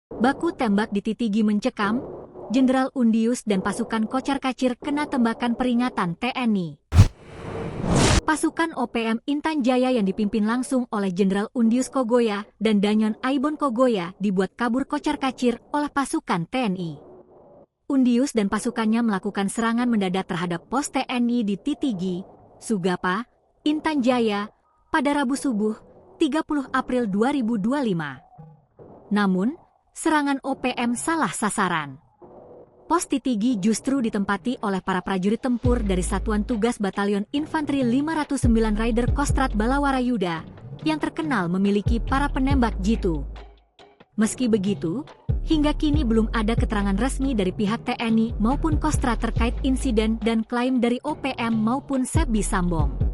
Baku tembak di Titigi mencekam, Jenderal Undius dan pasukan kocar-kacir kena tembakan peringatan TNI. Pasukan OPM Intan Jaya yang dipimpin langsung oleh Jenderal Undius Kogoya dan Danyon Aibon Kogoya dibuat kabur kocar-kacir oleh pasukan TNI. Undius dan pasukannya melakukan serangan mendadak terhadap pos TNI di Titigi, Sugapa, Intan Jaya, pada Rabu subuh, 30 April 2025. Namun, serangan OPM salah sasaran. Pos Titigi justru ditempati oleh para prajurit tempur dari Satuan Tugas Batalion Infanteri 509 Raider Kostrad Balawara Yuda yang terkenal memiliki para penembak jitu. Meski begitu, hingga kini belum ada keterangan resmi dari pihak TNI maupun Kostrad terkait insiden dan klaim dari OPM maupun Sebbi Sambong.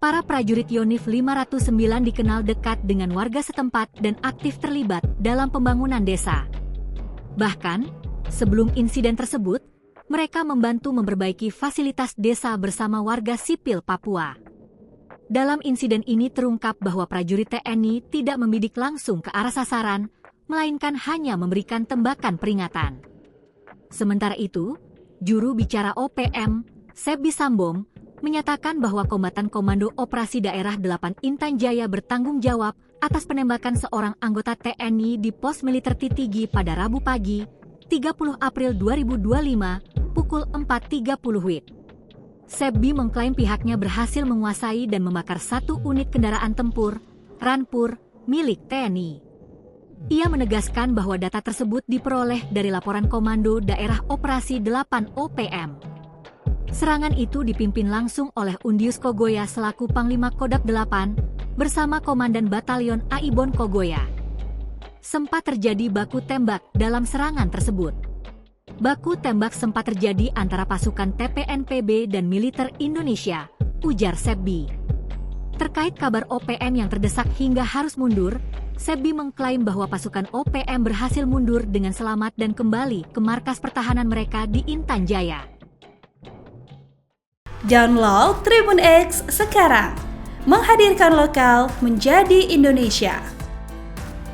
Para prajurit Yonif 509 dikenal dekat dengan warga setempat dan aktif terlibat dalam pembangunan desa. Bahkan, sebelum insiden tersebut, mereka membantu memperbaiki fasilitas desa bersama warga sipil Papua. Dalam insiden ini terungkap bahwa prajurit TNI tidak membidik langsung ke arah sasaran, melainkan hanya memberikan tembakan peringatan. Sementara itu, juru bicara OPM, Sebbi Sambong, menyatakan bahwa Kombatan Komando Operasi Daerah 8 Intan Jaya bertanggung jawab atas penembakan seorang anggota TNI di pos militer Titigi pada Rabu pagi, 30 April 2025, pukul 4.30 WIB. Sebbi mengklaim pihaknya berhasil menguasai dan membakar satu unit kendaraan tempur, Ranpur, milik TNI. Ia menegaskan bahwa data tersebut diperoleh dari laporan Komando Daerah Operasi 8 OPM. Serangan itu dipimpin langsung oleh Undius Kogoya selaku Panglima Kodak 8, bersama Komandan Batalion Aibon Kogoya. Sempat terjadi baku tembak dalam serangan tersebut. Baku tembak sempat terjadi antara pasukan TPNPB dan militer Indonesia, ujar Sebbi. Terkait kabar OPM yang terdesak hingga harus mundur, Sebbi mengklaim bahwa pasukan OPM berhasil mundur dengan selamat dan kembali ke markas pertahanan mereka di Intan Jaya. Download Tribun X sekarang, menghadirkan lokal menjadi Indonesia.